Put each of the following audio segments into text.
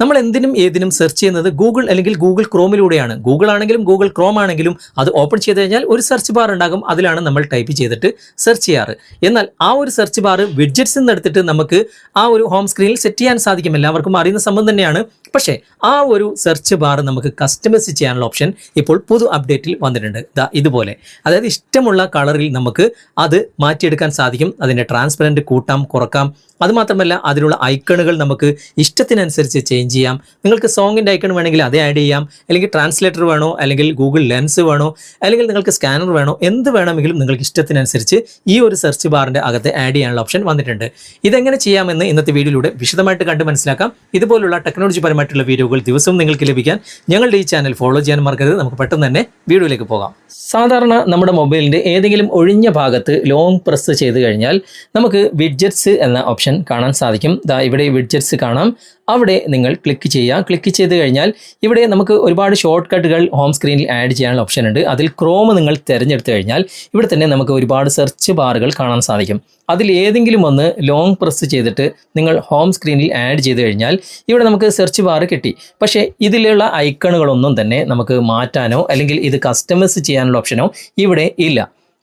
നമ്മൾ എന്തിനും ഏതിനും സെർച്ച് ചെയ്യുന്നത് ഗൂഗിൾ അല്ലെങ്കിൽ ഗൂഗിൾ ക്രോമിലൂടെയാണ്. ഗൂഗിൾ ആണെങ്കിലും ഗൂഗിൾ ക്രോം ആണെങ്കിലും അത് ഓപ്പൺ ചെയ്ത് കഴിഞ്ഞാൽ ഒരു സെർച്ച് ബാർ ഉണ്ടാകും. അതിലാണ് നമ്മൾ ടൈപ്പ് ചെയ്തിട്ട് സെർച്ച് ചെയ്യാറ്. എന്നാൽ ആ ഒരു സെർച്ച് ബാർ വിഡ്ജറ്റ്സിൽ നിന്ന് എടുത്തിട്ട് നമുക്ക് ആ ഒരു ഹോം സ്ക്രീനിൽ സെറ്റ് ചെയ്യാൻ സാധിക്കും. എല്ലാവർക്കും അറിയുന്ന സംഭവം തന്നെയാണ്. പക്ഷേ ആ ഒരു സെർച്ച് ബാർ നമുക്ക് കസ്റ്റമൈസ് ചെയ്യാനുള്ള ഓപ്ഷൻ ഇപ്പോൾ പുതു അപ്ഡേറ്റിൽ വന്നിട്ടുണ്ട്. ഇതുപോലെ, അതായത് ഇഷ്ടമുള്ള കളറിൽ നമുക്ക് അത് മാറ്റിയെടുക്കാൻ സാധിക്കും. അതിൻ്റെ ട്രാൻസ്പെറൻറ്റ് കൂട്ടാം, കുറക്കാം. അതുമാത്രമല്ല അതിലുള്ള ഐക്കണുകൾ നമുക്ക് ഇഷ്ടത്തിനനുസരിച്ച് ചേഞ്ച് ചെയ്യാം. നിങ്ങൾക്ക് സോങ്ങിൻ്റെ ഐക്കൺ വേണമെങ്കിൽ അത് ആഡ് ചെയ്യാം, അല്ലെങ്കിൽ ട്രാൻസ്ലേറ്റർ വേണോ, അല്ലെങ്കിൽ ഗൂഗിൾ ലെൻസ് വേണോ, അല്ലെങ്കിൽ നിങ്ങൾക്ക് സ്കാനർ വേണോ, എന്ത് വേണമെങ്കിലും നിങ്ങൾക്ക് ഇഷ്ടത്തിനനുസരിച്ച് ഈ ഒരു സെർച്ച് ബാറിൻ്റെ അകത്ത് ആഡ് ചെയ്യാനുള്ള ഓപ്ഷൻ വന്നിട്ടുണ്ട്. ഇതെങ്ങനെ ചെയ്യാമെന്ന് ഇന്നത്തെ വീഡിയോയിലൂടെ വിശദമായിട്ട് കണ്ട് മനസ്സിലാക്കാം. ഇതുപോലുള്ള ടെക്നോളജി പരമായിട്ടുള്ള വീഡിയോകൾ ദിവസവും നിങ്ങൾക്ക് ലഭിക്കാൻ ഞങ്ങളുടെ ഈ ചാനൽ ഫോളോ ചെയ്യാൻ മറക്കരുത്. നമുക്ക് പെട്ടെന്ന് തന്നെ വീഡിയോയിലേക്ക് പോകാം. സാധാരണ നമ്മുടെ മൊബൈലിൻ്റെ ഏതെങ്കിലും ഒഴിഞ്ഞ ഭാഗത്ത് ലോങ് പ്രസ് ചെയ്ത് കഴിഞ്ഞാൽ നമുക്ക് വിഡ്ജറ്റ്സ് എന്ന ഓപ്ഷൻ കാണാൻ സാധിക്കും. ഇവിടെ വിഡ്ജറ്റ്സ് കാണാം. അവിടെ നിങ്ങൾ ക്ലിക്ക് ചെയ്യുക. ക്ലിക്ക് ചെയ്ത് കഴിഞ്ഞാൽ ഇവിടെ നമുക്ക് ഒരുപാട് ഷോർട്ട് കട്ടുകൾ ഹോം സ്ക്രീനിൽ ആഡ് ചെയ്യാനുള്ള ഓപ്ഷൻ ഉണ്ട്. അതിൽ ക്രോം നിങ്ങൾ തിരഞ്ഞെടുത്ത് കഴിഞ്ഞാൽ ഇവിടെ തന്നെ നമുക്ക് ഒരുപാട് സെർച്ച് ബാറുകൾ കാണാൻ സാധിക്കും. അതിൽ ഏതെങ്കിലും ഒന്ന് ലോങ് പ്രസ് ചെയ്തിട്ട് നിങ്ങൾ ഹോം സ്ക്രീനിൽ ആഡ് ചെയ്ത് കഴിഞ്ഞാൽ ഇവിടെ നമുക്ക് സെർച്ച് ബാർ കിട്ടി. പക്ഷേ ഇതിലുള്ള ഐക്കണുകളൊന്നും തന്നെ നമുക്ക് മാറ്റാനോ അല്ലെങ്കിൽ ഇത് കസ്റ്റമൈസ് ചെയ്യാനുള്ള ഓപ്ഷനോ ഇവിടെ ഇല്ല.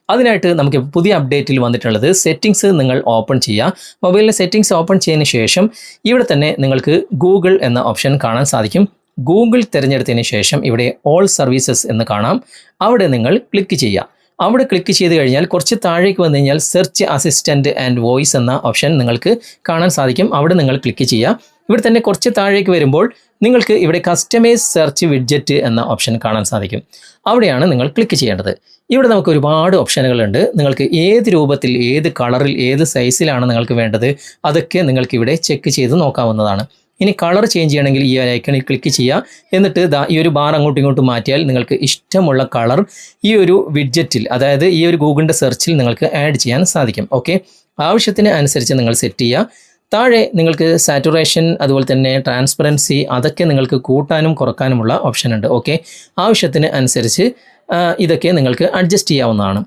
അതിനായിട്ട് നമുക്ക് പുതിയ അപ്ഡേറ്റിൽ വന്നിട്ടുള്ളത് സെറ്റിങ്സ് നിങ്ങൾ ഓപ്പൺ ചെയ്യുക. മൊബൈലിലെ സെറ്റിങ്സ് ഓപ്പൺ ചെയ്തതിന് ശേഷം ഇവിടെ തന്നെ നിങ്ങൾക്ക് ഗൂഗിൾ എന്ന ഓപ്ഷൻ കാണാൻ സാധിക്കും. ഗൂഗിൾ തിരഞ്ഞെടുത്തതിന് ശേഷം ഇവിടെ ഓൾ സർവീസസ് എന്ന് കാണാം. അവിടെ നിങ്ങൾ ക്ലിക്ക് ചെയ്യുക. അവിടെ ക്ലിക്ക് ചെയ്ത് കഴിഞ്ഞാൽ കുറച്ച് താഴേക്ക് വന്നു കഴിഞ്ഞാൽ സെർച്ച് അസിസ്റ്റൻറ്റ് ആൻഡ് വോയിസ് എന്ന ഓപ്ഷൻ നിങ്ങൾക്ക് കാണാൻ സാധിക്കും. അവിടെ നിങ്ങൾ ക്ലിക്ക് ചെയ്യുക. ഇവിടെ തന്നെ കുറച്ച് താഴേക്ക് വരുമ്പോൾ നിങ്ങൾക്ക് ഇവിടെ കസ്റ്റമൈസ് സെർച്ച് വിഡ്ജറ്റ് എന്ന ഓപ്ഷൻ കാണാൻ സാധിക്കും. അവിടെയാണ് നിങ്ങൾ ക്ലിക്ക് ചെയ്യേണ്ടത്. ഇവിടെ നമുക്ക് ഒരുപാട് ഓപ്ഷനുകളുണ്ട്. നിങ്ങൾക്ക് ഏത് രൂപത്തിൽ, ഏത് കളറിൽ, ഏത് സൈസിലാണ് നിങ്ങൾക്ക് വേണ്ടത് അതൊക്കെ നിങ്ങൾക്ക് ഇവിടെ ചെക്ക് ചെയ്ത് നോക്കാവുന്നതാണ്. ഇനി കളർ ചേഞ്ച് ചെയ്യണമെങ്കിൽ ഈ ഐക്കണിൽ ക്ലിക്ക് ചെയ്യുക. എന്നിട്ട് ഈ ഒരു ബാർ അങ്ങോട്ടും ഇങ്ങോട്ടും മാറ്റിയാൽ നിങ്ങൾക്ക് ഇഷ്ടമുള്ള കളർ ഈ ഒരു വിഡ്ജറ്റിൽ, അതായത് ഈ ഒരു ഗൂഗിളിൻ്റെ സെർച്ചിൽ നിങ്ങൾക്ക് ആഡ് ചെയ്യാൻ സാധിക്കും. ഓക്കെ, ആവശ്യത്തിന് അനുസരിച്ച് നിങ്ങൾ സെറ്റ് ചെയ്യുക. താഴെ നിങ്ങൾക്ക് സാറ്റുറേഷൻ, അതുപോലെ തന്നെ ട്രാൻസ്പെറൻസി, അതൊക്കെ നിങ്ങൾക്ക് കൂട്ടാനും കുറക്കാനുമുള്ള ഓപ്ഷൻ ഉണ്ട്. ഓക്കെ, ആവശ്യത്തിന് അനുസരിച്ച് ഇതൊക്കെ നിങ്ങൾക്ക് അഡ്ജസ്റ്റ് ചെയ്യാവുന്നതാണ്.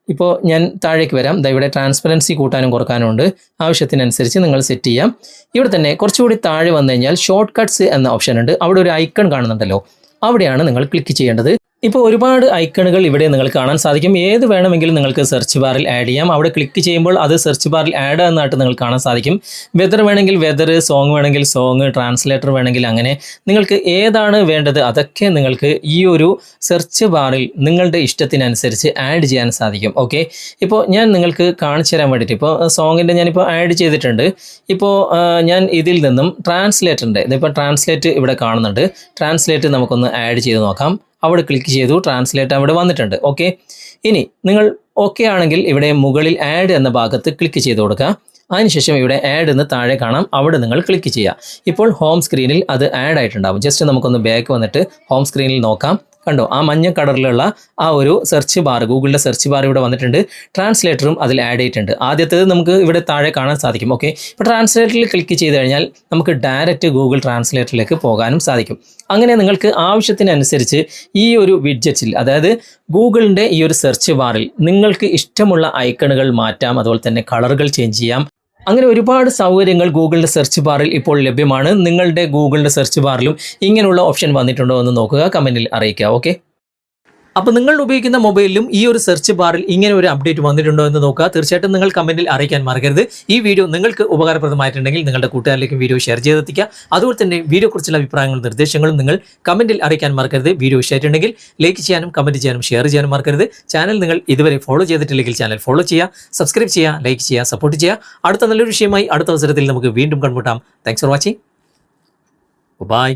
ഇപ്പോൾ ഞാൻ താഴേക്ക് വരാം. ഇവിടെ ട്രാൻസ്പെറൻസി കൂട്ടാനും കുറക്കാനും ഉണ്ട്. ആവശ്യത്തിനനുസരിച്ച് നിങ്ങൾ സെറ്റ് ചെയ്യാം. ഇവിടെ തന്നെ കുറച്ചുകൂടി താഴെ വന്നു കഴിഞ്ഞാൽ ഷോർട്ട് കട്ട്സ് എന്ന ഓപ്ഷൻ ഉണ്ട്. അവിടെ ഒരു ഐക്കൺ കാണുന്നുണ്ടല്ലോ, അവിടെയാണ് നിങ്ങൾ ക്ലിക്ക് ചെയ്യേണ്ടത്. ഇപ്പോൾ ഒരുപാട് ഐക്കണുകൾ ഇവിടെ നിങ്ങൾക്ക് കാണാൻ സാധിക്കും. ഏത് വേണമെങ്കിലും നിങ്ങൾക്ക് സെർച്ച് ബാറിൽ ആഡ് ചെയ്യാം. അവിടെ ക്ലിക്ക് ചെയ്യുമ്പോൾ അത് സെർച്ച് ബാറിൽ ആഡ് എന്നായിട്ട് നിങ്ങൾക്ക് കാണാൻ സാധിക്കും. വെതർ വേണമെങ്കിൽ വെതർ, സോങ് വേണമെങ്കിൽ സോങ്, ട്രാൻസ്ലേറ്റർ വേണമെങ്കിൽ അങ്ങനെ നിങ്ങൾക്ക് ഏതാണ് വേണ്ടത് അതൊക്കെ നിങ്ങൾക്ക് ഈ ഒരു സെർച്ച് ബാറിൽ നിങ്ങളുടെ ഇഷ്ടത്തിനനുസരിച്ച് ആഡ് ചെയ്യാൻ സാധിക്കും. ഓക്കെ, ഇപ്പോൾ ഞാൻ നിങ്ങൾക്ക് കാണിച്ചു തരാൻ വേണ്ടിയിട്ട് ഇപ്പോൾ സോങ്ങിൻ്റെ ഞാനിപ്പോൾ ആഡ് ചെയ്തിട്ടുണ്ട്. ഇപ്പോൾ ഞാൻ ഇതിൽ നിന്നും ട്രാൻസ്ലേറ്ററിൻ്റെ, ഇതിപ്പോൾ ട്രാൻസ്ലേറ്റ് ഇവിടെ കാണുന്നുണ്ട്. ട്രാൻസ്ലേറ്റ് നമുക്കൊന്ന് ആഡ് ചെയ്ത് നോക്കാം. അവിടെ ക്ലിക്ക് ചെയ്തു, ട്രാൻസ്ലേറ്റ് അവിടെ വന്നിട്ടുണ്ട്. ഓക്കെ, ഇനി നിങ്ങൾ ഓക്കെ ആണെങ്കിൽ ഇവിടെ മുകളിൽ ആഡ് എന്ന ഭാഗത്ത് ക്ലിക്ക് ചെയ്ത് കൊടുക്കുക. അതിനുശേഷം ഇവിടെ ആഡ് എന്ന് താഴെ കാണാം. അവിടെ നിങ്ങൾ ക്ലിക്ക് ചെയ്യുക. ഇപ്പോൾ ഹോം സ്ക്രീനിൽ അത് ആഡ് ആയിട്ടുണ്ടാവും. ജസ്റ്റ് നമുക്കൊന്ന് ബാക്ക് വന്നിട്ട് ഹോം സ്ക്രീനിൽ നോക്കാം. കണ്ടോ, ആ മഞ്ഞ കളറിലുള്ള ആ ഒരു സെർച്ച് ബാർ, ഗൂഗിളിൻ്റെ സെർച്ച് ബാർ ഇവിടെ വന്നിട്ടുണ്ട്. ട്രാൻസ്ലേറ്ററും അതിൽ ആഡ് ചെയ്തിട്ടുണ്ട്. ആദ്യത്തേത് നമുക്ക് ഇവിടെ താഴെ കാണാൻ സാധിക്കും. ഓക്കെ, ഇപ്പോൾ ട്രാൻസ്ലേറ്ററിൽ ക്ലിക്ക് ചെയ്ത് കഴിഞ്ഞാൽ നമുക്ക് ഡയറക്റ്റ് ഗൂഗിൾ ട്രാൻസ്ലേറ്ററിലേക്ക് പോകാനും സാധിക്കും. അങ്ങനെ നിങ്ങൾക്ക് ആവശ്യത്തിനനുസരിച്ച് ഈ ഒരു വിഡ്ജറ്റിൽ, അതായത് ഗൂഗിളിൻ്റെ ഈ ഒരു സെർച്ച് ബാറിൽ നിങ്ങൾക്ക് ഇഷ്ടമുള്ള ഐക്കണുകൾ മാറ്റാം. അതുപോലെ തന്നെ കളറുകൾ ചേഞ്ച് ചെയ്യാം. അങ്ങനെ ഒരുപാട് സൗകര്യങ്ങൾ ഗൂഗിളിൻ്റെ സെർച്ച് ബാറിൽ ഇപ്പോൾ ലഭ്യമാണ്. നിങ്ങളുടെ ഗൂഗിളിൻ്റെ സെർച്ച് ബാറിലും ഇങ്ങനെയുള്ള ഓപ്ഷൻ വന്നിട്ടുണ്ടോ എന്ന് നോക്കുക, കമൻറ്റിൽ അറിയിക്കുക. ഓക്കെ, അപ്പോൾ നിങ്ങൾ ഉപയോഗിക്കുന്ന മൊബൈലിലും ഈ ഒരു സെർച്ച് ബാറിൽ ഇങ്ങനെ ഒരു അപ്ഡേറ്റ് വന്നിട്ടുണ്ടോ എന്ന് നോക്കുക. തീർച്ചയായിട്ടും നിങ്ങൾ കമൻറ്റിൽ അറിയിക്കാൻ മറക്കരുത്. ഈ വീഡിയോ നിങ്ങൾക്ക് ഉപകാരപ്രദമായിട്ടുണ്ടെങ്കിൽ നിങ്ങളുടെ കൂട്ടുകാരിലേക്കും വീഡിയോ ഷെയർ ചെയ്തെത്തിക്കുക. അതുപോലെ തന്നെ വീഡിയോയെക്കുറിച്ചുള്ള അഭിപ്രായങ്ങളും നിർദ്ദേശങ്ങളും നിങ്ങൾ കമൻറ്റിൽ അറിയിക്കാൻ മറക്കരുത്. വീഡിയോ ഇഷ്ടമായിട്ടുണ്ടെങ്കിൽ ലൈക്ക് ചെയ്യാനും കമൻറ്റ് ചെയ്യാനും ഷെയർ ചെയ്യാനും മറക്കരുത്. ചാനൽ നിങ്ങൾ ഇതുവരെ ഫോളോ ചെയ്തിട്ടില്ലെങ്കിൽ ചാനൽ ഫോളോ ചെയ്യുക, സബ്സ്ക്രൈബ് ചെയ്യുക, ലൈക്ക് ചെയ്യുക, സപ്പോർട്ട് ചെയ്യുക. അടുത്ത നല്ലൊരു വിഷയമായി അടുത്ത അവസരത്തിൽ നമുക്ക് വീണ്ടും കണ്ടുമുട്ടാം. Thanks for watching. ബൈ.